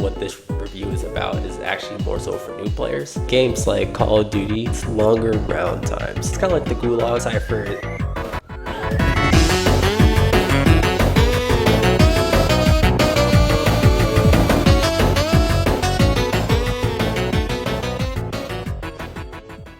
what this review is about is actually more so for new players. Games like Call of Duty, it's longer round times. It's kind of like the Gulag Cypher.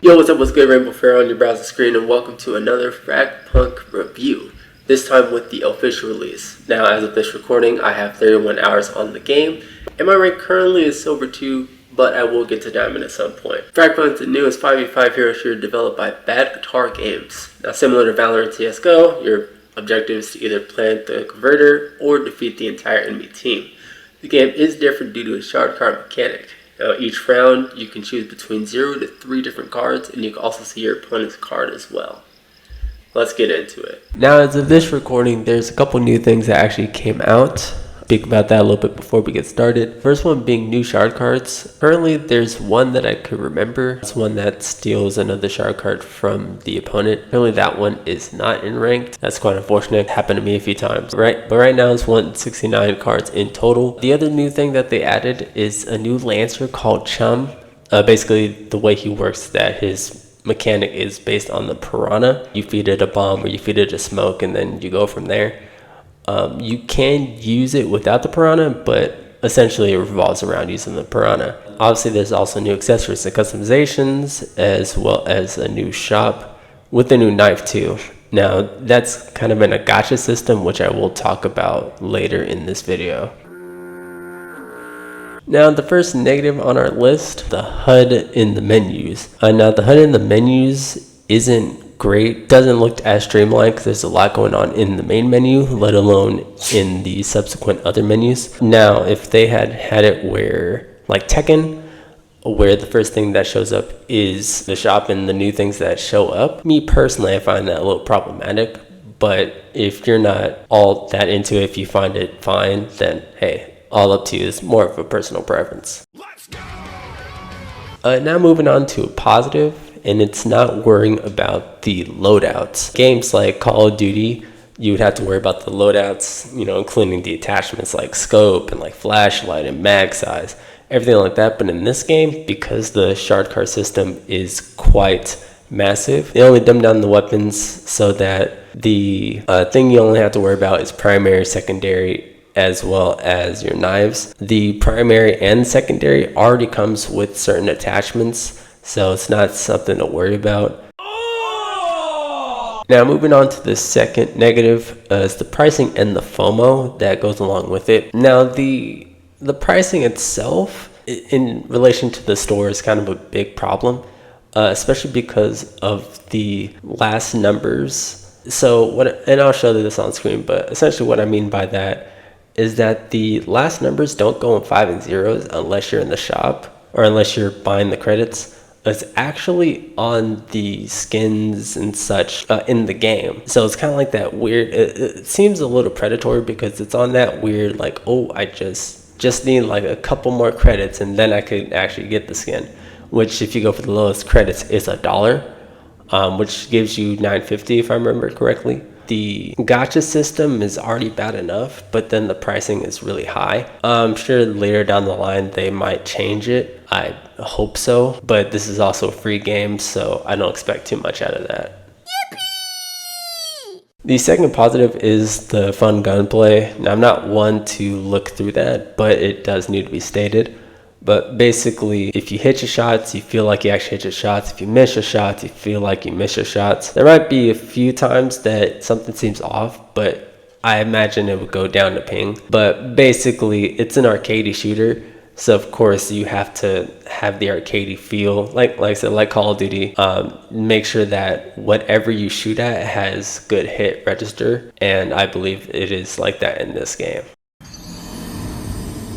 Yo, what's good? Rainbow Fair on your browser screen, and welcome to another Fragpunk review. This time with the official release. Now, as of this recording, I have 31 hours on the game, and my rank currently is Silver 2, but I will get to Diamond at some point. Fragpunk is the newest 5v5 hero shooter developed by Bad Guitar Games. Now, similar to Valorant CSGO, your objective is to either plant the converter or defeat the entire enemy team. The game is different due to a shard card mechanic. Now, each round, you can choose between 0 to 3 different cards, and you can also see your opponent's card as well. Let's get into it. Now, as of this recording, there's a couple new things that actually came out. Speak about that a little bit before we get started. First one being new shard cards. Currently, there's one that I could remember. It's one that steals another shard card from the opponent. Currently, that one is not in ranked. That's quite unfortunate. It happened to me a few times. But right now, it's 169 cards in total. The other new thing that they added is a new Lancer called Chum. Basically, the way he works is that his mechanic is based on the piranha. You feed it a bomb or you feed it a smoke, and then you go from there. You can use it without the piranha, but essentially it revolves around using the piranha. Obviously, there's also new accessories and customizations, as well as a new shop with a new knife too. Now, that's kind of in a gacha system, which I will talk about later in this video. Now, the first negative on our list, the HUD in the menus. Now, the HUD in the menus isn't great. Doesn't look as streamlined because there's a lot going on in the main menu, let alone in the subsequent other menus. Now, if they had it where, like Tekken, where the first thing that shows up is the shop and the new things that show up, me personally, I find that a little problematic. But if you're not all that into it, if you find it fine, then hey, all up to you. Is more of a personal preference. Let's go! Now moving on to a positive, and it's not worrying about the loadouts. Games like Call of Duty, you would have to worry about the loadouts, including the attachments like scope and like flashlight and mag size, everything like that. But in this game, because the shard card system is quite massive, they only dumb down the weapons so that the thing you only have to worry about is primary, secondary, as well as your knives. The primary and secondary already comes with certain attachments, so it's not something to worry about. Now, moving on to the second negative is the pricing and the FOMO that goes along with it. Now, the pricing itself in relation to the store is kind of a big problem, especially because of the last numbers. So and I'll show this on screen, but essentially what I mean by that is that the last numbers don't go in 5 and 0s unless you're in the shop or unless you're buying the credits. It's actually on the skins and such in the game. So it's kind of like that weird, it seems a little predatory because it's on that weird, like, oh, I just need like a couple more credits and then I could actually get the skin. Which if you go for the lowest credits is $1, which gives you $9.50 if I remember correctly. The gacha system is already bad enough, but then the pricing is really high. I'm sure later down the line they might change it. I hope so, but this is also a free game, so I don't expect too much out of that. Yippee! The second positive is the fun gunplay. Now, I'm not one to look through that, but it does need to be stated. But basically, if you hit your shots, you feel like you actually hit your shots. If you miss your shots, you feel like you miss your shots. There might be a few times that something seems off, but I imagine it would go down to ping. But basically, it's an arcadey shooter. So, of course, you have to have the arcadey feel. Like I said, like Call of Duty, make sure that whatever you shoot at has good hit register. And I believe it is like that in this game.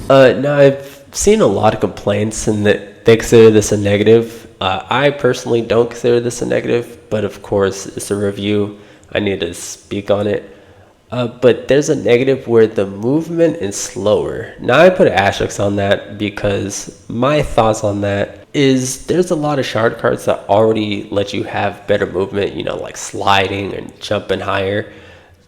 Now, I've seen a lot of complaints and that they consider this a negative. I personally don't consider this a negative, but of course it's a review. I need to speak on it. But there's a negative where the movement is slower. Now, I put an asterisk on that because my thoughts on that is there's a lot of shard cards that already let you have better movement, like sliding and jumping higher,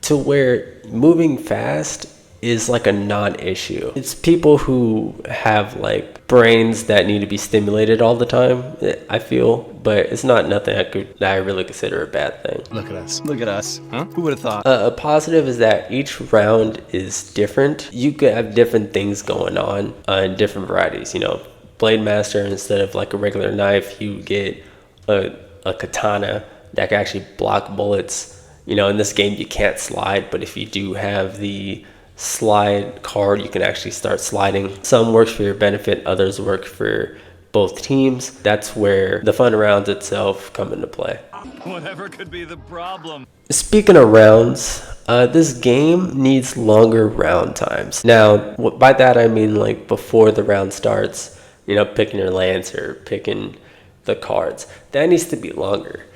to where moving fast is like a non-issue. It's people who have like brains that need to be stimulated all the time, I feel, but it's not nothing that I really consider a bad thing. Look at us. Look at us. Huh? Who would have thought? A positive is that each round is different. You could have different things going on in different varieties. You know, Blade Master, instead of like a regular knife, you get a katana that can actually block bullets. You know, in this game you can't slide, but if you do have the slide card, you can actually start sliding. Some works for your benefit, others work for both teams. That's where the fun rounds itself come into play. Whatever could be the problem. Speaking of rounds, this game needs longer round times. Now, by that I mean like before the round starts, you know, picking your lance or picking the cards. That needs to be longer.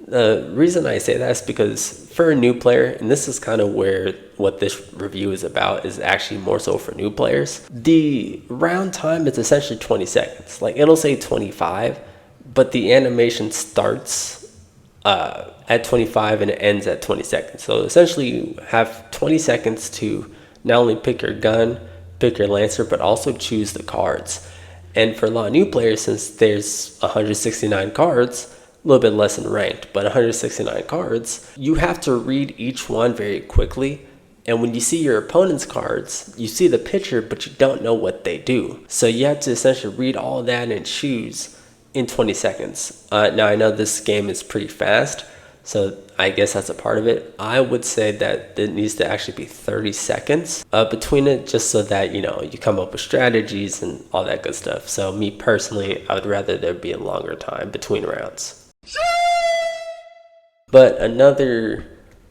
The reason I say that is because for a new player, and this is kind of where what this review is about, is actually more so for new players. The round time is essentially 20 seconds. Like, it'll say 25, but the animation starts at 25 and it ends at 20 seconds. So essentially you have 20 seconds to not only pick your gun, pick your lancer, but also choose the cards. And for a lot of new players, since there's 169 cards, a little bit less than ranked, but 169 cards, you have to read each one very quickly. And when you see your opponent's cards, you see the picture, but you don't know what they do. So you have to essentially read all that and choose in 20 seconds. Now, I know this game is pretty fast, so I guess that's a part of it. I would say that it needs to actually be 30 seconds between it, just so that, you know, you come up with strategies and all that good stuff. So me personally, I would rather there be a longer time between rounds. But another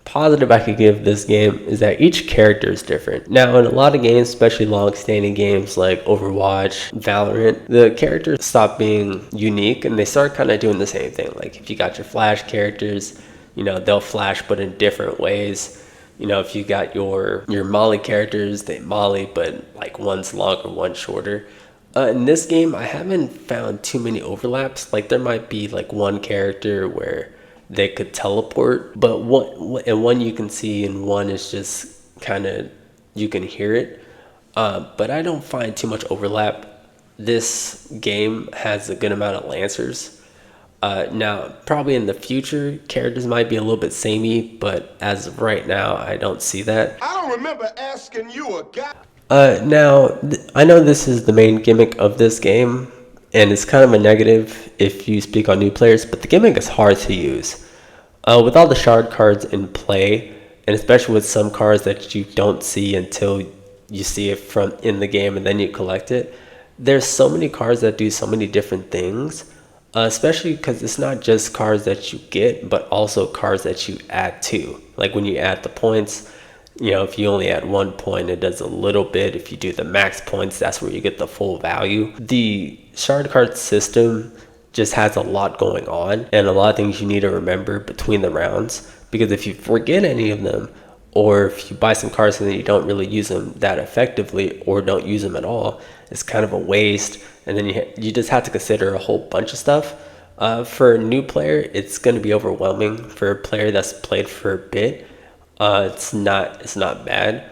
positive I could give this game is that each character is different. Now, in a lot of games, especially long-standing games like Overwatch, Valorant, the characters stop being unique and they start kind of doing the same thing. Like, if you got your Flash characters, you know, they'll flash but in different ways. You know, if you got your Molly characters, they Molly, but like one's longer, one's shorter. In this game, I haven't found too many overlaps. Like, there might be like one character where they could teleport, but one you can see and one is just kind of, you can hear it. But I don't find too much overlap. This game has a good amount of lancers. Now, probably in the future, characters might be a little bit samey, but as of right now, I don't see that. I don't remember asking you a guy. Now, I know this is the main gimmick of this game, and it's kind of a negative if you speak on new players, but the gimmick is hard to use. With all the shard cards in play, and especially with some cards that you don't see until you see it from in the game and then you collect it, there's so many cards that do so many different things, especially because it's not just cards that you get, but also cards that you add to. Like when you add the points, you know, if you only add 1 point, it does a little bit. If you do the max points, that's where you get the full value. The shard card system just has a lot going on and a lot of things you need to remember between the rounds, because if you forget any of them, or if you buy some cards and then you don't really use them that effectively or don't use them at all, it's kind of a waste. And then you just have to consider a whole bunch of stuff. For a new player, it's going to be overwhelming. For a player that's played for a bit, it's not bad,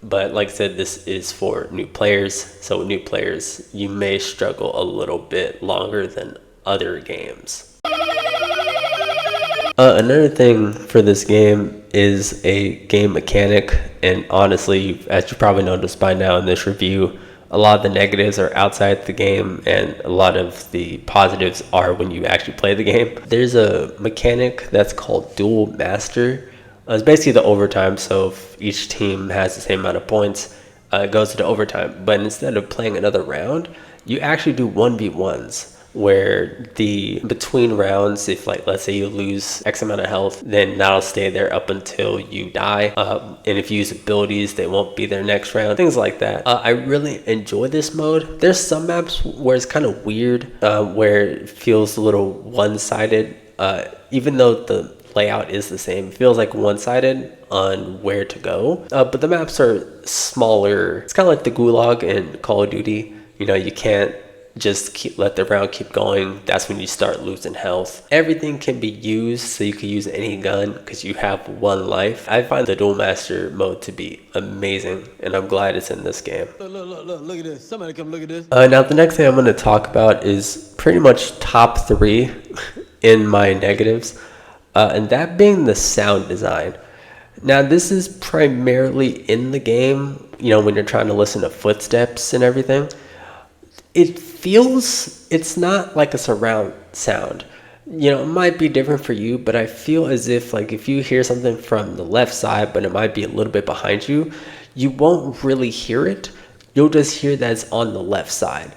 but like I said, this is for new players. So with new players, you may struggle a little bit longer than other games. Another thing for this game is a game mechanic, and honestly, as you probably noticed by now in this review, a lot of the negatives are outside the game and a lot of the positives are when you actually play the game. There's a mechanic that's called Dual Master. It's basically the overtime, so if each team has the same amount of points, it goes to the overtime. But instead of playing another round, you actually do 1v1s, where the between rounds, if like let's say you lose X amount of health, then that'll stay there up until you die. And if you use abilities, they won't be there next round, things like that. I really enjoy this mode. There's some maps where it's kind of weird, where it feels a little one-sided, even though the layout is the same. It feels like one-sided on where to go, but the maps are smaller. It's kind of like the Gulag in Call of Duty. You know, you can't just let the round keep going. That's when you start losing health. Everything can be used, so you can use any gun because you have one life. I find the Duel Master mode to be amazing, and I'm glad it's in this game. Look at this. Somebody come look at this. Now the next thing I'm going to talk about is pretty much top 3 in my negatives, and that being the sound design. Now this is primarily in the game, when you're trying to listen to footsteps and everything. It's not like a surround sound. It might be different for you, but I feel as if like if you hear something from the left side, but it might be a little bit behind you, you won't really hear it. You'll just hear that it's on the left side.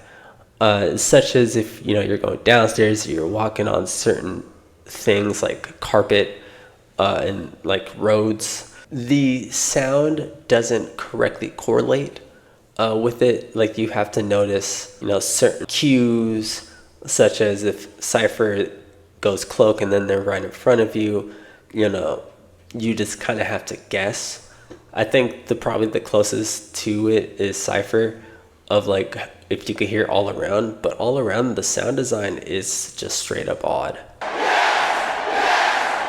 Such as if, you're going downstairs, you're walking on certain things like carpet and like roads. The sound doesn't correctly correlate with it. Like you have to notice, certain cues, such as if Cypher goes cloak and then they're right in front of you, you just kind of have to guess. I think probably the closest to it is Cypher, of like if you could hear all around, but all around the sound design is just straight up odd.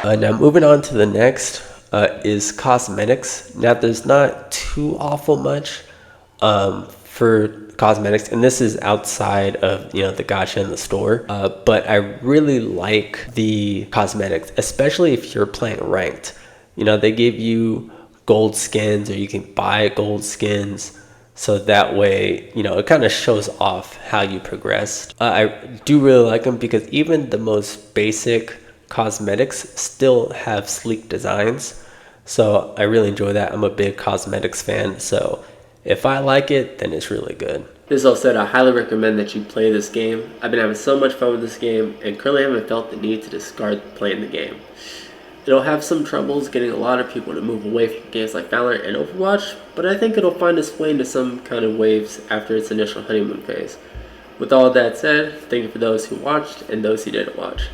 Now moving on to the next is cosmetics. Now there's not too awful much for cosmetics, and this is outside of the gacha in the store, but I really like the cosmetics, especially if you're playing ranked. They give you gold skins, or you can buy gold skins, so that way it kind of shows off how you progressed. I do really like them because even the most basic cosmetics still have sleek designs, so I really enjoy that. I'm a big cosmetics fan, so if I like it, then it's really good. This all said, I highly recommend that you play this game. I've been having so much fun with this game, and currently haven't felt the need to discard playing the game. It'll have some troubles getting a lot of people to move away from games like Valorant and Overwatch, but I think it'll find its way into some kind of waves after its initial honeymoon phase. With all that said, thank you for those who watched and those who didn't watch.